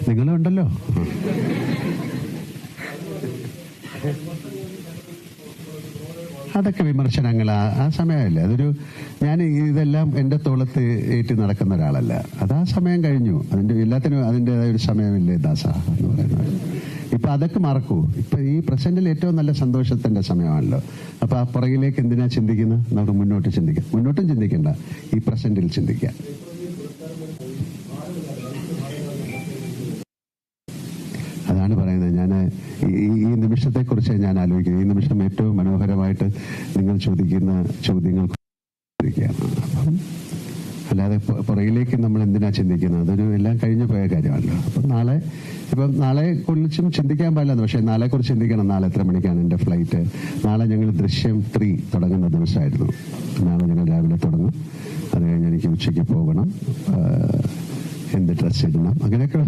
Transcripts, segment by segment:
നിങ്ങളുണ്ടല്ലോ. അതൊക്കെ വിമർശനങ്ങൾ ആ സമയമല്ലേ. ഞാൻ ഇതെല്ലാം എൻ്റെ തോളത്ത് ഏറ്റി നടക്കുന്ന ഒരാളല്ല. അത് ആ സമയം കഴിഞ്ഞു. എല്ലാത്തിനും അതിൻ്റെതായ ഒരു സമയമില്ലേ ദാസ എന്ന് പറയുന്നത്. ഇപ്പൊ അതൊക്കെ മറക്കൂ. ഇപ്പൊ ഈ പ്രസന്റിൽ ഏറ്റവും നല്ല സന്തോഷത്തിന്റെ സമയമാണല്ലോ. അപ്പൊ ആ പുറകിലേക്ക് എന്തിനാ ചിന്തിക്കുന്നത്? നമുക്ക് മുന്നോട്ട് ചിന്തിക്കാം. മുന്നോട്ടും ചിന്തിക്കണ്ട, ഈ പ്രസന്റിൽ ചിന്തിക്കാം. അതാണ് പറയുന്നത്. ഞാൻ ഈ നിമിഷത്തെക്കുറിച്ച് ഞാൻ ആലോചിക്കുന്നത്. ഈ നിമിഷം ഏറ്റവും മനോഹരമായിട്ട് നിങ്ങൾ ചോദിക്കുന്ന ചോദ്യങ്ങൾ അപ്പം അല്ലാതെ പുറകിലേക്ക് നമ്മൾ എന്തിനാ ചിന്തിക്കുന്നത്? അതൊരു എല്ലാം കഴിഞ്ഞു പോയ കാര്യമാണല്ലോ. അപ്പം നാളെ കുറിച്ചും ചിന്തിക്കാൻ പാടില്ല. പക്ഷേ നാളെക്കുറിച്ച് ചിന്തിക്കണം. നാളെ എത്ര മണിക്കാണ് എൻ്റെ ഫ്ലൈറ്റ്? നാളെ ഞങ്ങൾ ദൃശ്യം 3 തുടങ്ങുന്ന ദിവസമായിരുന്നു. നാളെ ഞങ്ങൾ രാവിലെ തുടങ്ങും. അത് കഴിഞ്ഞ് എനിക്ക് ഉച്ചയ്ക്ക് പോകണം. എന്ത് ഡ്രസ്സ് ഇടണം, അങ്ങനെയൊക്കെ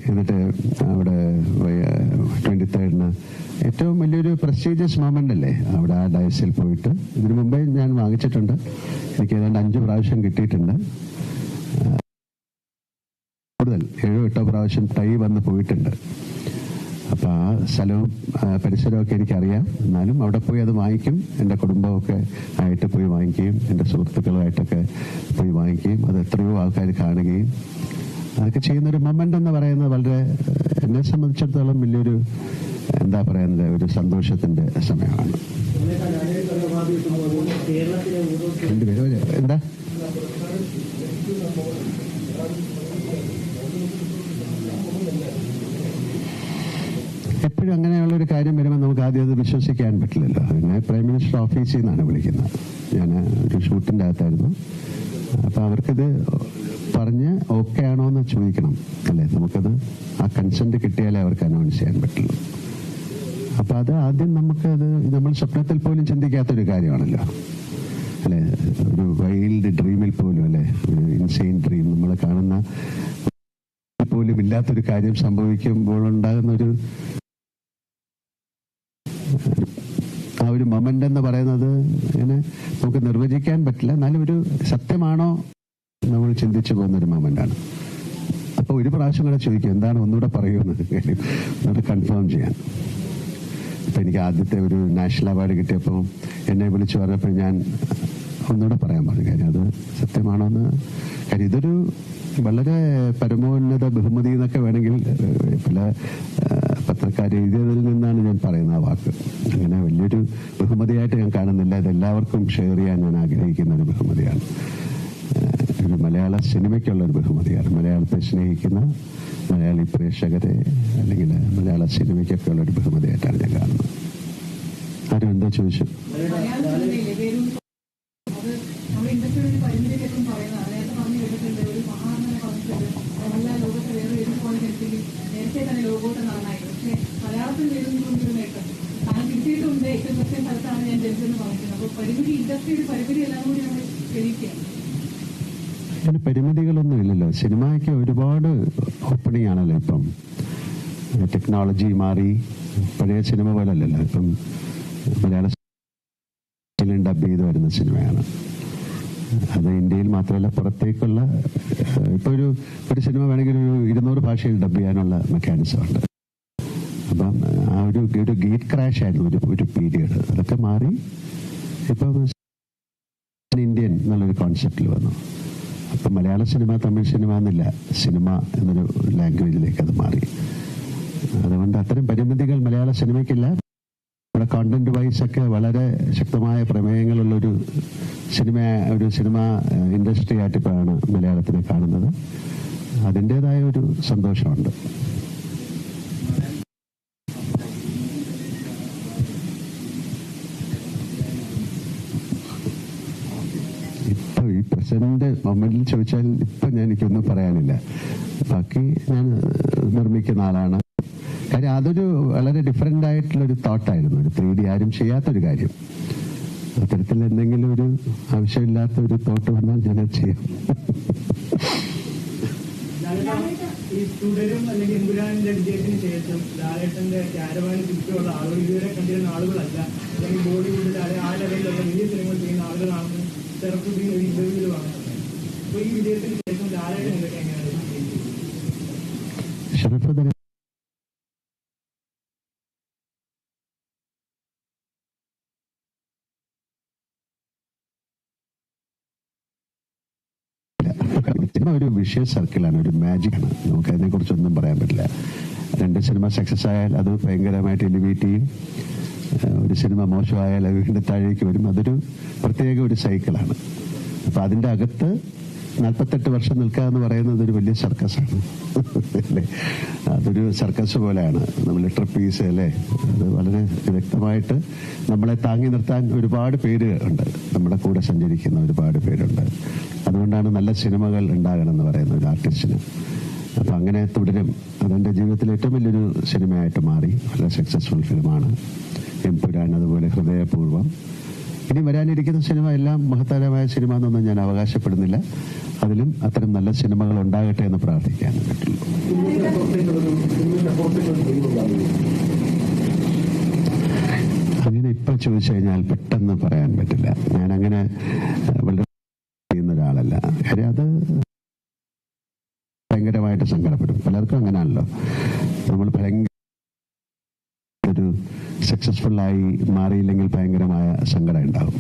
എന്നിട്ട് അവിടെ 23 ഏറ്റവും വലിയൊരു പ്രസ്റ്റീജിയസ് മൊമെന്റ് അല്ലേ അവിടെ ആ ഡയസിൽ പോയിട്ട്. ഇതിനു മുമ്പേ ഞാൻ വാങ്ങിച്ചിട്ടുണ്ട്. എനിക്ക് ഏതാണ്ട് 5 പ്രാവശ്യം കിട്ടിയിട്ടുണ്ട്. കൂടുതൽ 7-8 പ്രാവശ്യം ടൈ വന്ന് പോയിട്ടുണ്ട്. അപ്പൊ ആ സ്ഥലവും പരിസരമൊക്കെ എനിക്കറിയാം. എന്നാലും അവിടെ പോയി അത് വാങ്ങിക്കും. എൻ്റെ കുടുംബമൊക്കെ ആയിട്ട് പോയി വാങ്ങിക്കുകയും എൻ്റെ സുഹൃത്തുക്കളുമായിട്ടൊക്കെ പോയി വാങ്ങിക്കുകയും അത് എത്രയോ ആൾക്കാർ കാണുകയും അതൊക്കെ ചെയ്യുന്നൊരു മൊമെന്റ് എന്ന് പറയുന്നത് വളരെ എന്നെ സംബന്ധിച്ചിടത്തോളം വലിയൊരു എന്താ പറയുന്നത് ഒരു സന്തോഷത്തിന്റെ സമയമാണ്. എന്താ എപ്പോഴും അങ്ങനെയുള്ളൊരു കാര്യം വരുമ്പോൾ നമുക്ക് ആദ്യം അത് വിശ്വസിക്കാൻ പറ്റില്ലല്ലോ. പിന്നെ പ്രൈം മിനിസ്റ്റർ ഓഫീസിൽ നിന്നാണ് വിളിക്കുന്നത്. ഞാൻ ഒരു ഷൂട്ടിൻ്റെ അകത്തായിരുന്നു. അപ്പം അവർക്കിത് പറഞ്ഞ് ഓക്കെ ആണോ എന്ന് ചോദിക്കണം അല്ലേ. നമുക്കത് ആ കൺസെന്റ് കിട്ടിയാലേ അവർക്ക് അനൗൺസ് ചെയ്യാൻ പറ്റുള്ളൂ. അപ്പൊ അത് ആദ്യം നമുക്കത് നമ്മൾ സ്വപ്നത്തിൽ പോലും ചിന്തിക്കാത്തൊരു കാര്യമാണല്ലോ അല്ലെ. ഒരു വൈൽഡ് ഡ്രീമിൽ പോലും അല്ലെ, ഒരു ഇൻസെയിൻ ഡ്രീം നമ്മൾ കാണുന്ന പോലും ഇല്ലാത്തൊരു കാര്യം സംഭവിക്കുമ്പോഴുണ്ടാകുന്നൊരു ആ ഒരു മൊമെന്റ് എന്ന് പറയുന്നത് ഇങ്ങനെ നമുക്ക് നിർവചിക്കാൻ പറ്റില്ല. എന്നാലും ഒരു സത്യമാണോ നമ്മൾ ചിന്തിച്ചു പോകുന്നൊരു മൊമെന്റാണ്. അപ്പൊ ഒരു പ്രാവശ്യം കൂടെ ചോദിക്കും എന്താണ്, ഒന്നുകൂടെ പറയുമെന്ന് കാര്യം ഒന്നുകൂടെ കൺഫേം ചെയ്യാൻ. ഇപ്പൊ എനിക്ക് ആദ്യത്തെ ഒരു നാഷണൽ അവാർഡ് കിട്ടിയപ്പോൾ എന്നെ വിളിച്ചു പറഞ്ഞപ്പോൾ ഞാൻ ഒന്നുകൂടെ പറയാൻ പറഞ്ഞു. കാര്യം അത് സത്യമാണോ എന്ന്. കാര്യം ഇതൊരു വളരെ പരമോന്നത ബഹുമതി എന്നൊക്കെ വേണമെങ്കിൽ പല പത്രക്കാർ എഴുതിയതിൽ നിന്നാണ് ഞാൻ പറയുന്ന ആ വാക്ക്. അങ്ങനെ വലിയൊരു ബഹുമതിയായിട്ട് ഞാൻ കാണുന്നില്ല. ഇതെല്ലാവർക്കും ഷെയർ ചെയ്യാൻ ഞാൻ ആഗ്രഹിക്കുന്ന ഒരു ബഹുമതിയാണ്. ഒരു മലയാള സിനിമയ്ക്കുള്ള ഒരു ബഹുമതിയാണ്. മലയാളത്തെ സ്നേഹിക്കുന്ന മലയാളി പ്രേക്ഷകരെ അല്ലെങ്കിൽ മലയാള സിനിമയ്ക്കൊക്കെ ഉള്ള ഒരു ബഹുമതിയായിട്ടാണ് ഞാൻ കാണുന്നത്. ആരും എന്താ ചോദിച്ചു? അങ്ങനെ പരിമിതികളൊന്നും ഇല്ലല്ലോ. സിനിമയ്ക്ക് ഒരുപാട് ഓപ്പണിംഗ് ആണല്ലോ. ഇപ്പം ടെക്നോളജി മാറി. പഴയ സിനിമ പോലെ അല്ലല്ലോ. ഇപ്പം മലയാള ഡബ് ചെയ്ത് വരുന്ന സിനിമയാണ്. അത് ഇന്ത്യയിൽ മാത്രമല്ല പുറത്തേക്കുള്ള ഇപ്പൊ ഒരു സിനിമ വേണമെങ്കിൽ ഒരു 200 ഭാഷയിൽ ഡബ് ചെയ്യാനുള്ള മെക്കാനിസം ഉണ്ട്. അപ്പം ആ ഒരു ഗേറ്റ് ക്രാഷ് ആയിരുന്നു ഒരു പീരിയഡ്. അതൊക്കെ മാറി ഇപ്പം ഇന്ത്യൻ എന്നുള്ളൊരു കോൺസെപ്റ്റിൽ വന്നു. അപ്പം മലയാള സിനിമ തമിഴ് സിനിമ എന്നില്ല, സിനിമ എന്നൊരു ലാംഗ്വേജിലേക്ക് അത് മാറി. അതുകൊണ്ട് അത്തരം പരിമിതികൾ മലയാള സിനിമയ്ക്കില്ല. നമ്മുടെ കോണ്ടന്റ് വൈസ് ഒക്കെ വളരെ ശക്തമായ പ്രമേയങ്ങളുള്ളൊരു സിനിമ ഇൻഡസ്ട്രി ആയിട്ടിപ്പോഴാണ് മലയാളത്തിനെ കാണുന്നത്. അതിൻ്റെതായ ഒരു സന്തോഷമുണ്ട്. ഇപ്പൊ ഈ പ്രസന്റ് മൊമെന്റിൽ ചോദിച്ചാൽ ഇപ്പൊ എനിക്കൊന്നും പറയാനില്ല. ബാക്കി ഞാൻ നിർമ്മിക്കുന്ന ആളാണ്. കാര്യം അതൊരു വളരെ ഡിഫറെന്റ് ആയിട്ടുള്ളൊരു തോട്ടായിരുന്നു. ഒരു 3D ആരും ചെയ്യാത്തൊരു കാര്യം. അത്തരത്തിൽ എന്തെങ്കിലും ഒരു ആവശ്യമില്ലാത്ത ഒരു തോട്ട് വന്നാൽ ഞാനത് ചെയ്യാം. ഈ തുടരും അല്ലെങ്കിൽ എമ്പുരാനിന്റെ വിജയത്തിന് ശേഷം ലാലേട്ടന്റെ ക്യാരവാന് ചുറ്റുമുള്ള ആളുകൾ ഇതുവരെ കണ്ടിരുന്ന ആളുകളല്ല, അല്ലെങ്കിൽ ബോളിവുഡിൽ ആ ലെവലിലുള്ള വലിയ സിനിമകൾ ചെയ്യുന്ന ആളുകളാണെന്ന് ചെറുപ്പത്തിൽ ഒരു ഇന്റർവ്യൂവിൽ പറഞ്ഞത്. അപ്പൊ ഈ വിജയത്തിന് ശേഷം ലാലേട്ടൻ ഇതൊക്കെ എങ്ങനെയാണ് ഷറഫുദ്ദീൻ സിനിമ ഒരു വിഷയ സർക്കിളാണ്, ഒരു മാജിക്കാണ്. നമുക്ക് അതിനെക്കുറിച്ചൊന്നും പറയാൻ പറ്റില്ല. 2 സിനിമ സക്സസ് ആയാൽ അത് ഭയങ്കരമായിട്ട് എലിവേറ്റ് ചെയ്യും. ഒരു സിനിമ മോശമായാൽ അത് വീണ്ടും താഴേക്ക് വരും. അതൊരു പ്രത്യേക ഒരു സൈക്കിളാണ്. അപ്പം അതിൻ്റെ അകത്ത് 48 വർഷം നിൽക്കുക എന്ന് പറയുന്നത് ഒരു വലിയ സർക്കസാണ് അല്ലേ. അതൊരു സർക്കസ് പോലെയാണ്. നമ്മൾ ട്രപ്പീസ് അല്ലേ, അത് വളരെ വ്യക്തമായിട്ട് നമ്മളെ താങ്ങി നിർത്താൻ ഒരുപാട് പേര് ഉണ്ട്, നമ്മുടെ കൂടെ സഞ്ചരിക്കുന്ന ഒരുപാട് പേരുണ്ട്. അതുകൊണ്ടാണ് നല്ല സിനിമകൾ ഉണ്ടാകണം എന്ന് പറയുന്നത് ഒരു ആർട്ടിസ്റ്റിന്. അപ്പം അങ്ങനെ തുടരും. അതെൻ്റെ ജീവിതത്തിൽ ഏറ്റവും വലിയൊരു സിനിമയായിട്ട് മാറി. വളരെ സക്സസ്ഫുൾ ഫിലിമാണ് എമ്പുരാൻ, അതുപോലെ ഹൃദയപൂർവ്വം. ഇനി വരാനിരിക്കുന്ന സിനിമ എല്ലാം മഹത്തരമായ സിനിമ എന്നൊന്നും ഞാൻ അവകാശപ്പെടുന്നില്ല. അതിലും അത്തരം നല്ല സിനിമകൾ ഉണ്ടാകട്ടെ എന്ന് പ്രാർത്ഥിക്കാൻ പറ്റുള്ളൂ. അങ്ങനെ ഇപ്പം ചോദിച്ചു കഴിഞ്ഞാൽ പെട്ടെന്ന് പറയാൻ പറ്റില്ല. ഞാൻ അങ്ങനെ വളരെ ചെയ്യുന്ന ഒരാളല്ല. കാര്യം അത് ഭയങ്കരമായിട്ട് സങ്കടപ്പെടും. പലർക്കും അങ്ങനെയാണല്ലോ. നമ്മൾ ഭയങ്കര ഒരു സക്സസ്ഫുള്ളായി മാറിയില്ലെങ്കിൽ ഭയങ്കരമായ സങ്കടം ഉണ്ടാകും.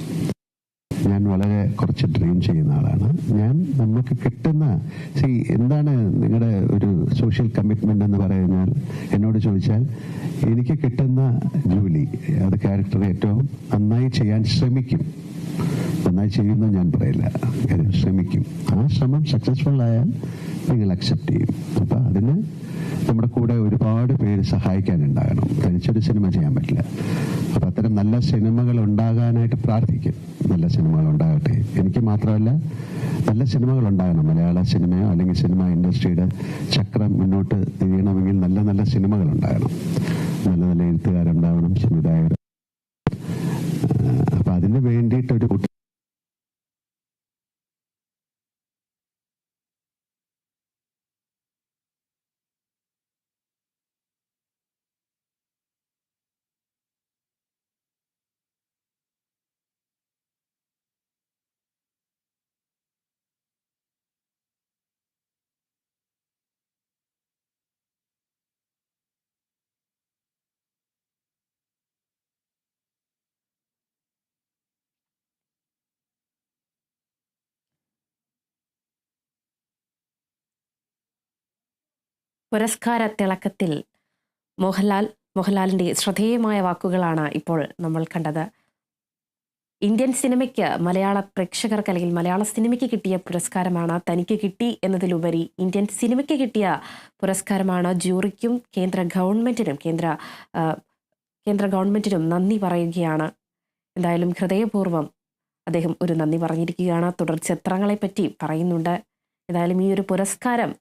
ഞാൻ വളരെ കുറച്ച് ഡ്രീം ചെയ്യുന്ന ആളാണ്. നമുക്ക് കിട്ടുന്ന എന്താണ് നിങ്ങളുടെ ഒരു സോഷ്യൽ കമ്മിറ്റ്മെന്റ് എന്ന് പറഞ്ഞാൽ, എന്നോട് ചോദിച്ചാൽ എനിക്ക് കിട്ടുന്ന ജോലി, അത് ക്യാരക്ടർ ഏറ്റവും നന്നായി ചെയ്യാൻ ശ്രമിക്കും. നന്നായി ചെയ്യുന്നു ഞാൻ പറയില്ല, ശ്രമിക്കും. ആ ശ്രമം സക്സസ്ഫുൾ ആയാൽ നിങ്ങൾ അക്സെപ്റ്റ് ചെയ്യും. അപ്പം അതിന് നമ്മുടെ കൂടെ ഒരുപാട് പേര് സഹായിക്കാനുണ്ടാകണം. തനിച്ചൊരു സിനിമ ചെയ്യാൻ പറ്റില്ല. അപ്പം അത്തരം നല്ല സിനിമകൾ ഉണ്ടാകാനായിട്ട് പ്രാർത്ഥിക്കും. നല്ല സിനിമകൾ ഉണ്ടാകട്ടെ. എനിക്ക് മാത്രമല്ല, നല്ല സിനിമകൾ ഉണ്ടാകണം. മലയാള സിനിമയോ അല്ലെങ്കിൽ സിനിമ ഇൻഡസ്ട്രിയുടെ ചക്രം മുന്നോട്ട് തിരിയണമെങ്കിൽ നല്ല നല്ല സിനിമകൾ ഉണ്ടാകണം. നല്ല നല്ല എഴുത്തുകാരുണ്ടാവണം, സംവിധായകർ. അപ്പം അതിന് വേണ്ടിയിട്ടൊരു പുരസ്കാര തിളക്കത്തിൽ മോഹൻലാലിൻ്റെ ശ്രദ്ധേയമായ വാക്കുകളാണ് ഇപ്പോൾ നമ്മൾ കണ്ടത്. ഇന്ത്യൻ സിനിമയ്ക്ക്, മലയാള പ്രേക്ഷകർക്ക് അല്ലെങ്കിൽ മലയാള സിനിമയ്ക്ക് കിട്ടിയ പുരസ്കാരമാണ് തനിക്ക് കിട്ടി എന്നതിലുപരി ഇന്ത്യൻ സിനിമയ്ക്ക് കിട്ടിയ പുരസ്കാരമാണ്. ജൂറിക്കും കേന്ദ്ര ഗവൺമെന്റിനും നന്ദി പറയുകയാണ്. എന്തായാലും ഹൃദയപൂർവ്വം അദ്ദേഹം ഒരു നന്ദി പറഞ്ഞിരിക്കുകയാണ്. തുടർ ചിത്രങ്ങളെപ്പറ്റി പറയുന്നുണ്ട്. എന്തായാലും ഈ ഒരു പുരസ്കാരം